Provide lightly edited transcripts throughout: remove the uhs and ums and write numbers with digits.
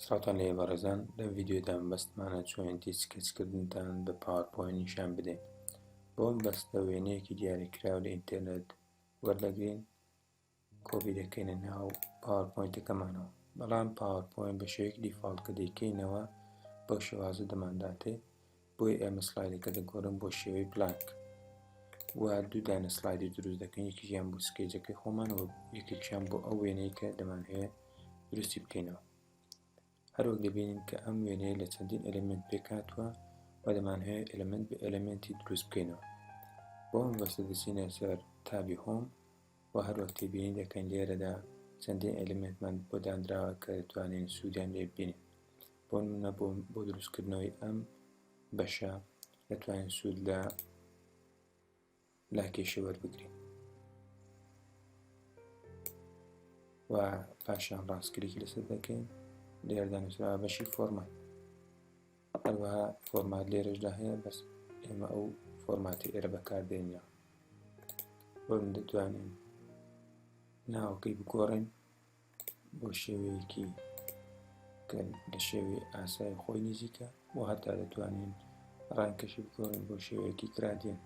سڵاتان لێ بەڕێزان، لەم ڤیدیۆدا بەستمانە چۆنیەتی سکەچکردنتان بە پاوەرپۆینت نیشان بدەین. بۆم بەستە وێنەیەکی دیاریکراو لە ئینتەرنێت وەردەگرین، کۆپی دەکەینە ناو پاوەرپۆینتەکەمانەوە. بەڵام پاوەرپۆینت بە شێوەیەکی دیفاڵت کە دەیکەینەوە بەو شێوازە دەمانداتێ، بۆی ئێمە سلایدەکە دەگۆڕین بۆ شێوەی بلانک. وا دوو دانە سلایدی دروست دەکەین، یەکیشیان بۆ سکەچەکەی خۆمان و یەکێکیشیان بۆ ئەو وێنەی کە دەمانهەیە دروستی بکەینەوە. هەروەک دەبینین کە ئەم وێنەیە لە چەندین ئەلێمنت پێکهاتووە و دەمانهەیە ئەلێمنت بە ئەلێمنتی دروست بکەینەوە. بۆ ئەم بەستە دەچینە سەر تابی هۆم و هەروەک تێبینی دەکەین لێرەدا چەندین ئەلێمنتمان بۆ دانراوە کە دەتوانین سوودیان لێ ببینین. بۆ نمونە بۆ دروستکردنەوەی ئەم بەشە دەتوانین سوود لە لاکێشە وەربگرین و پاشان ڕاستکلیکی لەسەر دەکەین، لێرەدا نووسراوە بەشی فۆرمات. هەروەها فۆرمات لێرەشدا هەیە، بەس ئێمە ئەو فۆرماتی ئێرە بەکاردێنیەوە. بۆ دەتوانین ناوەکەی بگۆڕین بۆ شێوەیەکی کە لە شێوەی ئاسای خۆی نزیکە، و هەتا دەتوانین ڕانکەشی بگۆڕین بۆ شێوەیەکی کرادین.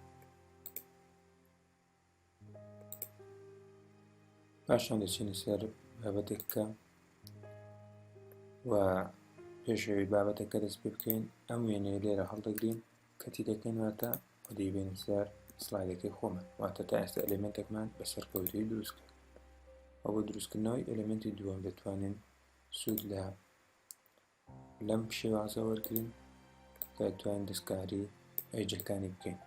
پاشان دەچینە سەر بابەتێکەکە و پێشەوەی بابەتەکە دەست پێ بکەین، ئەم وێنەیە لێرە هەڵدەگرین، کەتی دەکەین واتە و دەیبێنین سەر سلایدەکەی خۆمان، واتە تا ئێستا ئەلێمنتێکمان بەسەرکەوتووی دروست کرد. و بۆ دروستکردنەوەی ئەلێمنتی دووەم دەتوانین سوود لەم شێوازە وەرگرین کە دەتوانین دەستکاری ئەیجەکانی بکەین.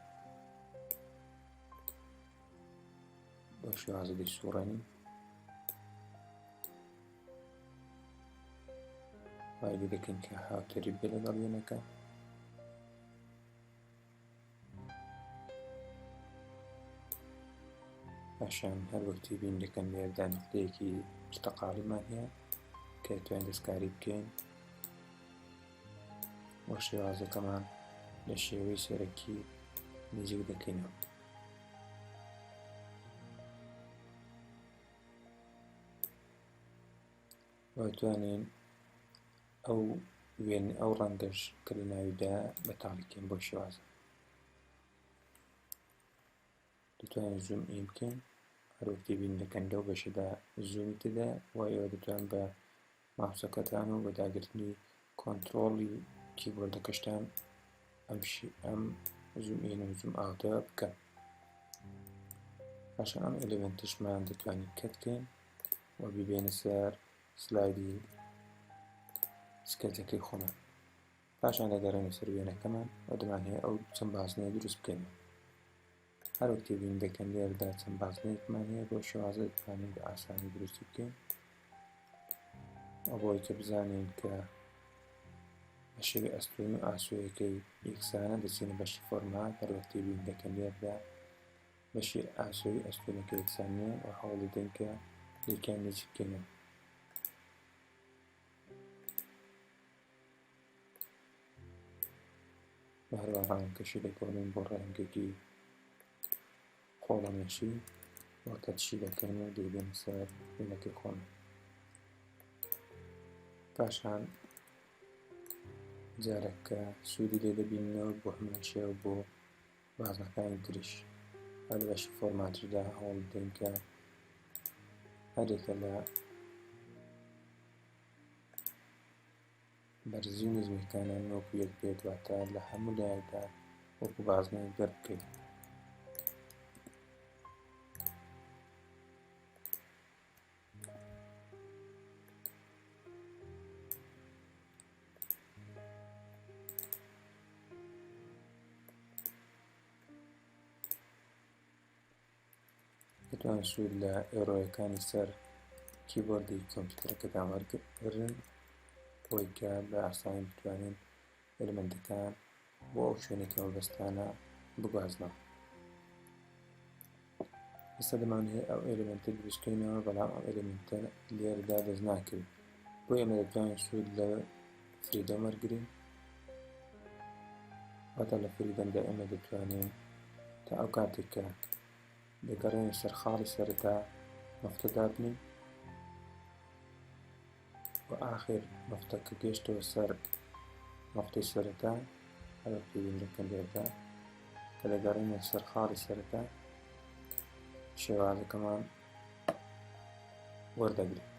بۆ شێوازە دەیسوڕێنین وای دەکەین کە هاوتەری بێ لەگەڵ وێنەکە. پاشان هەروەک تێبین دەکەن لێرەدا نقطەیەکی پرتەقاڵیمان هەیە کە دەتوانین دەستکاری بکەین بۆ شێوازەکەمان لە شێوەی سەرەکی نزیک دەکەینەوە. دەتوانین ئەو ڕەنگەش کە لە ناویدا بەتاڵیکەین بۆ شێوازە. دەتوانین زووم ئین بکەین، هەروەک تێبین دەکەن لەو بەشەدا زوومی تێدا، و ئێوە دەتوان بە ماوسەکەتان و بە داگرتنی کۆنتڕۆڵی کیبۆردەکەشتان ئەم زووم ئین و زووم ئاوتە بکەن. پاشان ئەم ئەلێمنتشمان دەتوانین کەت بکەین و ببێنە سەر سلایدی سکەچەکەی خۆمان. پاشان دەگەڕێنە سەر وێنەکەمان و دەمانهەیە ئەو چەند بازنەیە دروست بکەین. هەروەک تێبین دەکەن لێرەدا چەند بازنەیەکمان هەیە بۆ شێوازە دەتوانین بە ئاسانی دروستی بکەین. بۆی کە بزانین کە بە شێوەی ئەستوون و ئاسوویەکەی یەکسانە دەچینە بەشی فۆرمات. هەروەک تێبین دەکەن لێرەدا بەشی ئاسووی ئەستوونەکە یەکسان نییە و هەوڵ دەدەین کە یەکیان نزیک بکەینەوە. و هەروەها ڕانکەشی دەگۆڕین بۆ ڕێنگێکی خۆڵەمێشی و کەتشی دەکەین و دەیبێن سەر وێنەکەی خۆمان. پاشان جارێککە سوودی لێ دەبینەوە بۆ هەمان شێوە بۆ بازنەکانی تریش، هەر لە بەشی فۆرماتشدا هەوڵ بدەین کە هەرێکە لە بەرزی نزمیەکانیان وەکو یەک بێت، واتە لە هەموو لایەکدا وەکو بازنەیەک دەربکەین. دەتوانین سوود لە ئێرۆیەکانی سەر کیبۆردی کۆمپیوتەرەکەتان وەرگرن، بۆی کە بە ئاسانی بتوانین ئەلێمنتەکان بۆ ئەو شوێنێکە مەبەستانە بگوازنەوە. ئێستا دەمانهەیە ئەو ئەلێمنتە دروستکەینەوە، بەڵام ئەو ئەلێمنتە لێرەدا دەست ناکەوێت. بۆی ئێمە دەتوانین سوود لە فریدەم وەرگرین، واتە لە فریدەمدا ئێمە دەتوانین تا ئەو کاتێک کە دەگەڕێنە سەر خاڵی سەرەتا نۆفتە دابنین و آخر نقطەکە گەشتەوە سەر نقطەی سەرەتا هەر وەکتی بینەکەم لێرەدا کە دەگەڕێنە سەر خاڵی سەرەتا شێوازەکەمان وەردەگرێت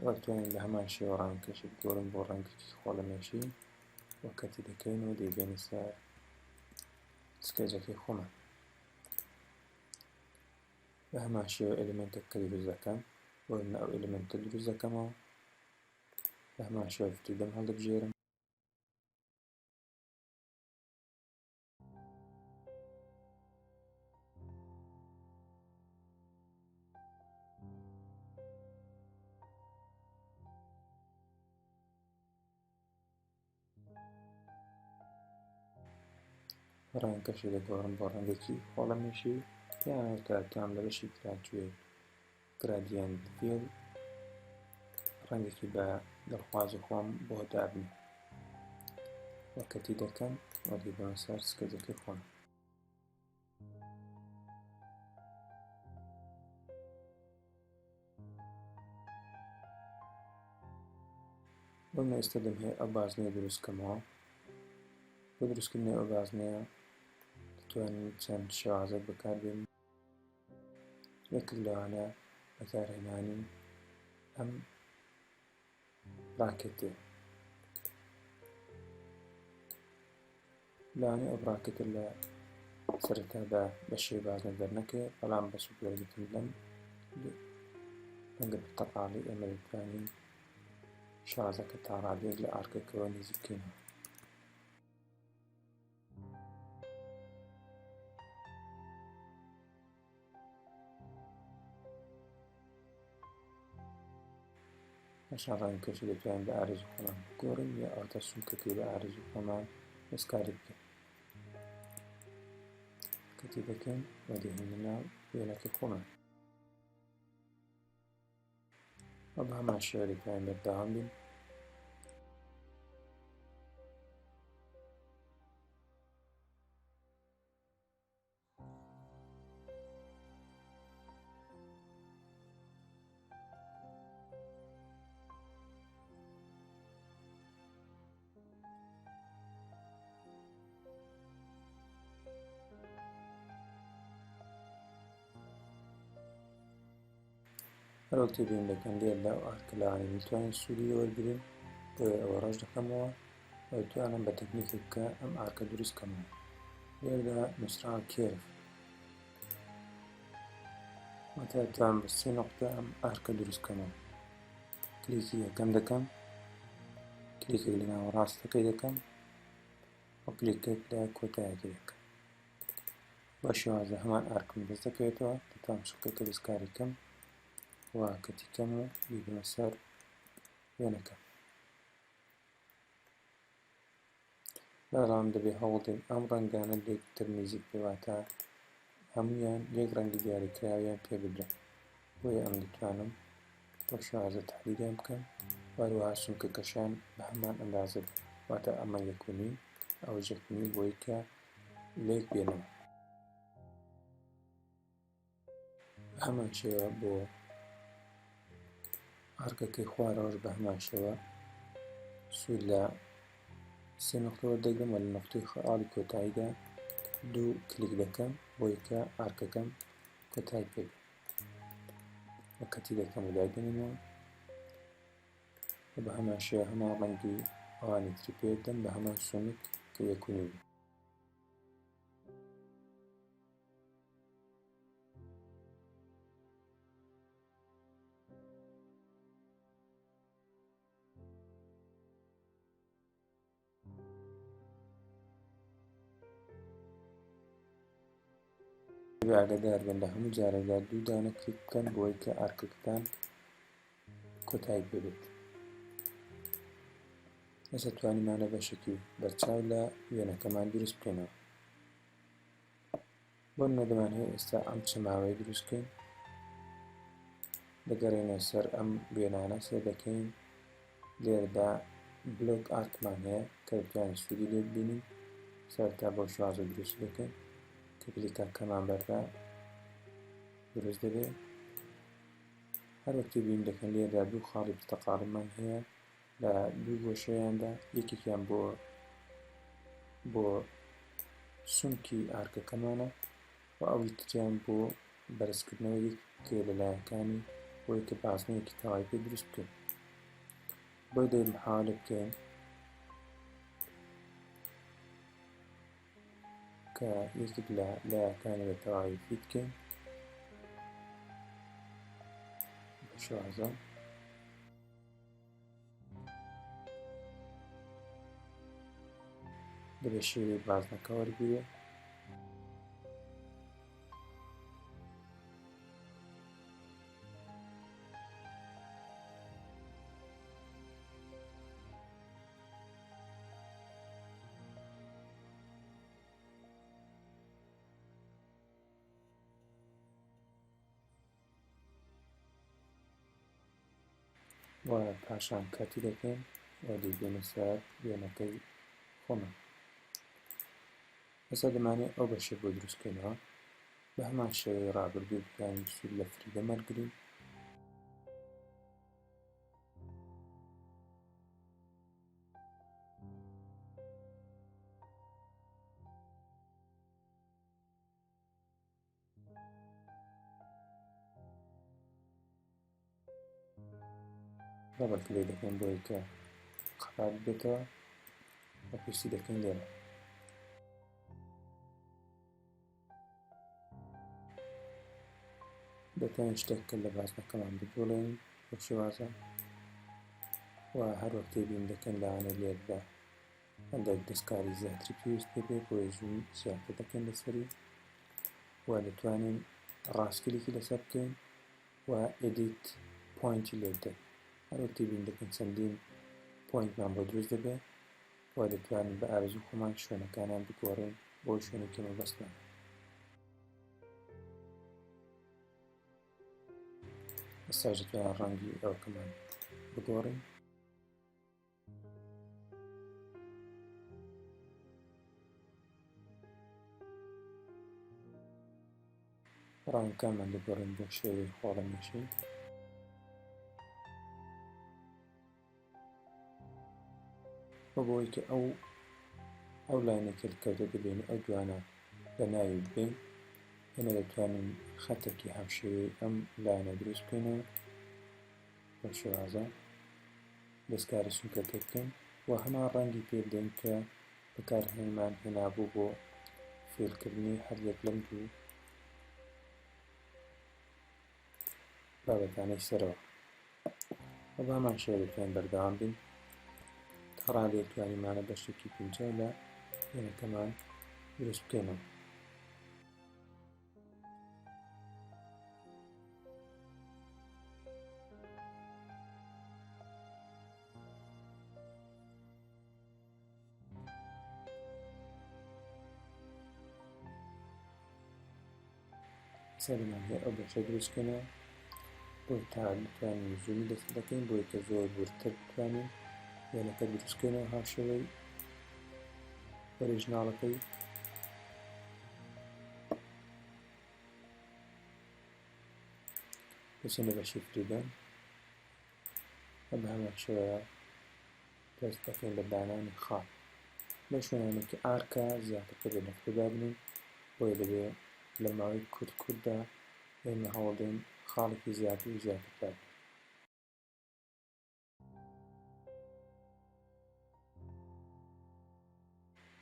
وەتوانین لە هەمان شێوە ڕانکەشت گۆڕین بۆ ڕەنگێکی خۆڵەمێشی وە کەتی دەکەینەوە دەیبێنە سەر سکەچەکەی خۆمان بە هەمان شێوە ئێلمێنتێک کە دروست دەکەم بۆ ئەو ئێلمێنتە دروست دەکەمەوە بە هەمان شێوە فریدەم هەڵدەبژێرم ڕەنگەکەشی دەگۆڕم بۆ ڕەنگێکی خۆڵەمێشی یان تام لە بەشی تراکوێ گرادیەنت فیل ڕەنگێکی بە دڵخوازی خۆم بۆ دابنێ وە کەتی دەکەم وەدی بەمە سەر سکەچەکەی خۆم بۆمە ئێستا دەمهەیە ئەو بازنەیە دروستکەمەوە بۆ دروستکردنی ئەو بازنەیە دەتوانین چەند شێوازێک بەکاربێن یەکێک لەوانە بەکارهێنانی ئەم براکێتێ لەوانەیە ئەو براکێتە لە سەرەتادا بە شێوەی بازنە دەرنەکەوێت بەڵام بە سوود وەرگرتن لەم ڕەنگە پرتەقاڵی ئێمە دەتوانین شێوازەکە تا ڕادەیەک لە ئارکەکەوە نزیک بکەینەوە هەشان ڕەنگەکەشی دەتوانین بە ئارێزوو خۆمان بگۆڕین یا ئەوتە سوونکەکەی بە ئارێزوو خۆمان دەستکاری بکەین کەتی دەکەین وە دەهێنە ناو وێنەکەی خۆمان وە بە هەمان شێوە دەتوانین بەردەوام بین هەر وەکتی بین دەکەن لێر لەو ئارکە لەوانەیە نتوانین سوودی وەرگرین بۆیە ئەوە ڕەش دەکەمەوە و دەتوانم بە تەکنیکێک بکە ئەم ئارکە دروستکەمەوە لێردا نووسراوە کێرف واتە دەتوانم بە 3 نقطە ئەم ئارکە دروستکەمەوە کلیکی یەکەم دەکەم کلیکێک لە ناوەڕاستەکەی دەکەم و کلیکێک لە کۆتاییەکەی دەکەم بە شێوازە هەمان ئارکم دەست دەکەوێتەوە دەتوانم سوکەکە دەستکاری بکەم و کەتی کەم و بیبمە سەر وێنەکە بەڵام دەبێ هەوڵدێن ئەم ڕەنگانە لێکتر نزیک بێواتە هەمویان یەک ڕەنگی دیاریکراویان پێ بدرێن بۆیە ئەم دەتوانم بۆ شێوازە تحلیلیان بکەم وەروەها سوونکەکەشیان بە هەمان ئەندازە بێت واتە ئەمە یەکونی ئەو ژەکنی بۆی کە لێک بێنەوە هەمان شێوە بۆ ئارکەکەی خوارەوەش بە هەمان شێوە سوود لە 3 نقطە وەردەگرم و لە نقطەی خاڵی کۆتاییدا 2 کلیک دەکەم بۆی کە ئارکەکەم کۆتایی پێ بێت وە کەتی دەکەم و دادێنینەوە و بە هەمان شێوە هەمان ڕەنگی ئەوانی تری پێ دەم بە هەمان سوونک کە یەکونی بوو ئاگادار بن لە هەموو جارێکدا 2 دانە کلیک بکەن بۆی کە ئارکەکەتان کۆتایی پێ بێت ئێستا توانیمانە بەشێکی بەرچاو لە وێنەکەمان دروست بکەینەوە بۆ نمونە هەیە ئێستا ئەم چەماوەی دروستکەین دەگەڕێنە سەر ئەم وێنانە سێ دەکەین لێرەدا بلۆک ئارکمان هەیە کە دەتوانین سوودی لێ ببینین سەرەتا بۆ شوازە دروست دەکەین کە کلیکا کەمان بەردا دروست دەبێت هەروەک بین دەکەن لێردا دوو خاڵی پرتەقاڵمان هەیە لە دوو گۆشەیاندا، یەکێکیان بۆ سومکی ئارکەکەمانە و ئەوی تریان بۆ بەرزکردنەوەی کێ لەلایەکانی بۆی کە بازنەیەکی تەواوی پێ دروست بکەین. بۆی دەبێت محاولە بکەین کە یەکێک لە لایەکانی بە تەواوی فیت بکەین بە شێوازە دەبێت شێوەی بازنەکە وەرگێ و پاشان کاتی دەکەین و دەیبێنە سەر وێنەکەی خۆمان. ئێستا دەمانێت ئەو بەشێ بۆ دروستکەینەوە بە هەمان شێوەی ڕابردوو بکەین سود لە فریدە مەرگرین ڕەبەر کلێ دەکەین بۆی کە قەپات بێتەوە و پێویستی دەکەین لێرە دەتوانین شتێک کە لە بازنەکەمان بدۆڵێن بە شێوازە و هەروەک تێبین دەکەن لەوانە لێردا هەندێک دەستکاری زیاتری پێویست دەبێت بۆ زووم زیاتر دەکەین لەسەری و دەتوانین ڕاستکلیکی لەسەر بکەین و ئێدیت پۆینتی لێ بدەین. هەروەک تێبین دەکەین چەندین پۆینتمان بۆ دروست دەبێت و دەتوانین بە ئارەزوو خۆمان شوێنەکانیان بگۆڕین بۆ شوێنێکی مەبەستمان. ئێستاش دەتوانین ڕەنگی ئەوکەمان بگۆڕین ڕەنگەکانمان دەگۆڕین بۆ شێوەی خۆڵەمێشی بۆ بۆی کە ئەو لاینەکە کەوتە دەبێنی ئەو دوانە لە ناوی ببین هێنە دەتوانین خەتێکی هاوشێوەی ئەم لاینە دروست بکەینەوە بە شێوازە دەستکاری سووکەکە بکەین و هەمان ڕەنگی پێ بدەین کە بەکارهێنمان هێنابوو بۆ فێرکردنی هەر یەک لەم دوو بابەتانەی سەرەوە و بە هەمان شێوە دەتوانین بەردەوام بین تا ڕادەیەتوانیمانە بەشێکی پێنجە لە وێنەکەمان دروست بکەینەوە. سەرمان هەیە ئەو بەشە دروستکەینەوە بۆی تا بتوانین زوومی دەست دەکەین بۆی کە زۆر ورتر بتوانین وێنەکە دروستکەینەوە هاوشێوەی ئۆریژناڵەکەی بچینە بەشی فریدە و بە هەمان شێوەیە دەست دەکەین بە دانانی خاڵ بە شوێنێک کە ئارکە زیاتر دەبێت لە فریدا بنین بۆیە دەبێت لە ماوەی کورتدا ئێمە هەوڵدەین خاڵێکی زیاتر و زیاتر بکات.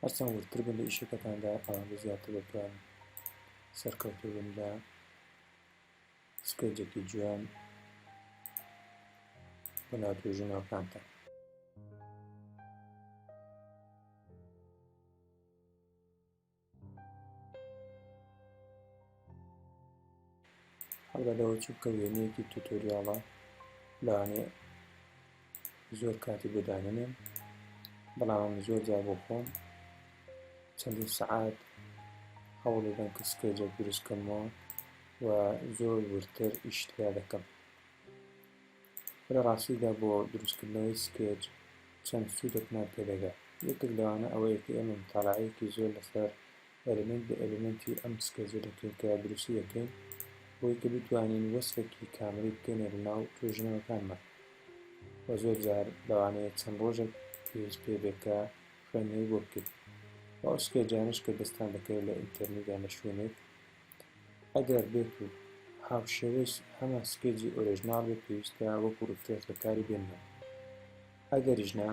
هەرچەند ورتر بن لە ئیشەکەتاندا ئەوانە زیاتر دەتوانن سەرکەوتوو بن لە سکەیجێکی جوان بۆ ناو توێژینەوەکانتان. هەڵبەدەوە چووکە وێنەیەکی توتۆریاڵە لەوانەیە زۆر کاتی بۆ دانێنێن بەڵام زۆر جار بۆ خۆم چەندین سەعات هەوڵ دەدەم کە سکەیجێک دروستکەمەوە و زۆر ورتر ئیشتیا دەکەم. لە ڕاستیدا بۆ دروستکردنەوەی سکەیج چەند سوودێکمان پێدەگات. یەکێک لەوانە ئەوەیە کە ئێمە متاڵعەیەکی زۆر لەسەر ئەلیمنت بە ئەلیمنتی ئەم سکەیجە دەکەین کە دروستی دەکەین بۆی کە بتوانین وەسفێکی کاملی بکەینە لەناو توێژینەوەکانمان. وە زۆر جار لەوانەیە چەند ڕۆژێک پێویست پێ بێت کە خوێندنەوەی بۆ بکەیت. ئەو سکێجانش کە دەستان دەکەوێت لە ئینتەرنێت لە شوێنێک ئەگەر بێت و هاوشێوەی هەمە سکێجی ئۆریژناڵ بێت پێویستە وەکو ڕفرێش بەکاری بێنەوە. ئەگەریش نا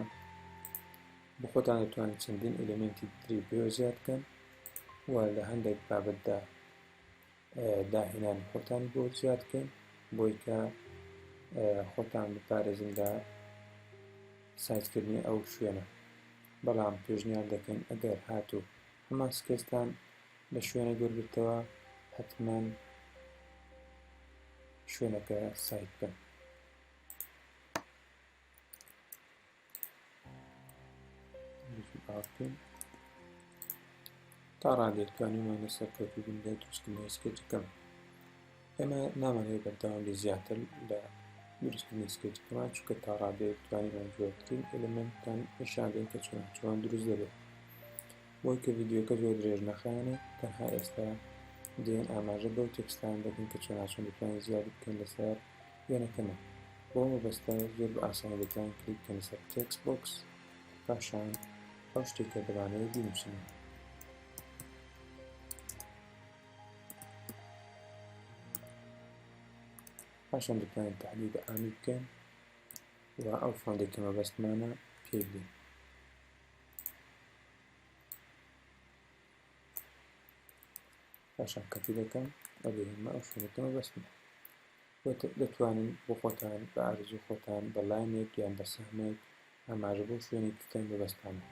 بە خۆتان دەتوانن چەندین ئێلێمێنتی تری پێوە زیاد بکەن و لە هەندێک بابەتدا داهێنانی خۆتانی بۆ زیاد بکەن بۆی کە خۆتان بپارێزن لە سایزکردنی ئەو شوێنە. بەڵام پێشنیار دەکەین ئەگەر هاتوو هەمان سکێستان لە شوێنە گەورگرتەوە حتمەن شوێنەکە سایت بکەن. تا ڕادێتوانیمان لەسەر کەوتوبوون لە دروستکردنەوەی سکێجەکەم. ئێمە نامانەوێت بەردەوام لێ زیاتر لە دروستکردنی سکێجەکەمان چونکە تا ڕادێتوانیمان جوڵترین ئێلێمێنتان نیشاندەین کە چۆن دروست دەبێت. بۆی کە ڤیدیۆکە زۆر درێژ نەخایەنێت تەنها ئێستا دێن ئاماژە بەو تێکستان دەکەن کە چۆن دەتوانین زیادی بکەین لەسەر وێنەکەمە. بۆ مەبەستە زۆر بە ئاسانی دەتوانین کلیک بکەین لەسەر تێکست بۆکس پاشان ئەو شتێکە دەبانەوێت بینووسین. پاشان دەتوانین تەحلیلی ئامی بکەین و ئەو فۆنتێکە مەبەستمانە پێ بدەین. پاشان کەپی دەکەم ئەبێمە ئەو شوێنەکە مەبەستمە. دەتوانین بۆ خۆتان بە ئارزوو خۆتان بە لاینێک یان بە سەهمێک ئاماژە بۆ شوێنێک بکەین مەبەستانە.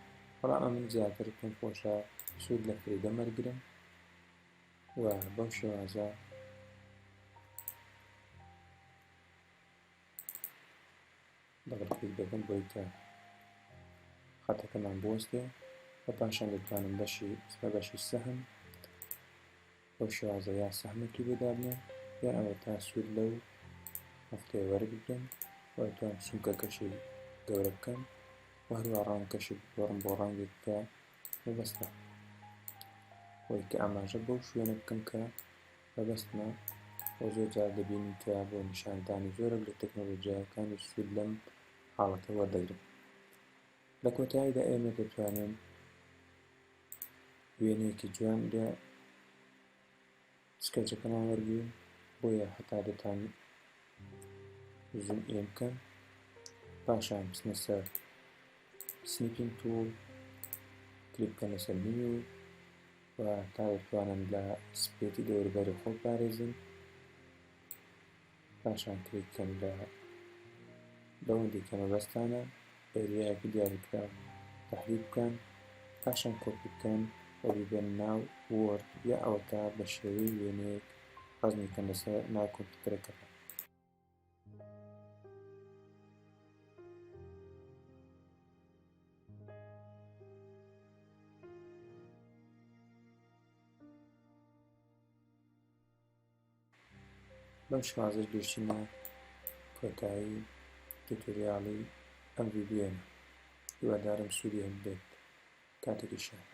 بەڵام ئەمن زیاتر پێم خۆشە سوود لە فریدە مەرگرم و بەو شێوازە دەبڵکلیک دەکەم بۆی کە خەتەکەمان بوەستێ و پاشان دەتوانم بەشی سەهم بەو شێوازە یا سەهمێکی بێدابنێ یان ئەوە تا سوود لەو هەفتەیە وەربگرم و دەتوانم چونکەکەشی گەورە بکەم و هەروە ڕانگەکەشی بگۆڕم بۆ ڕەنگێک کە مەبەستە بۆی کە ئاماژە بەو شوێنە بکەم کە مەبەستمە. بۆ زۆر جار دەبینین کە بۆ نیشاندانی زۆرێک لە تەکنۆلۆجیاکانی سوود لەم حاڵەتە وەردەگرن. لە کۆتاییدا ئێمە دەتوانین وێنەیەکی جوان لە سکەچەکەمان وەرگین بۆیە هەتا دەتان زوم ئین بکەن پاشان بچنە سەر سنیپینگ توول کلیک بکەن لەسەر منیو و تا دەتوانن لە سپێتی دەوروبەری خۆ پارێزن. پاشان کلیک بکەن لە بەوەندی کە مەبەستانە ئێریایەکی دیاریکراو تەحلیل بکەن پاشان کۆپی بکەن و بیبەن ناو وۆرد یا ئەوەتا بە شێوەی وێنەیەک ڕەزمیکەن لەسەر ناو کۆمپیوتەرەکەتان. بەم شێوازەش گەیشتینە کۆتایی توتۆریاڵی ئەم ڤیدیۆیەمە. هیوادارم سوودی هەبێت. کاتێکی شەڕ.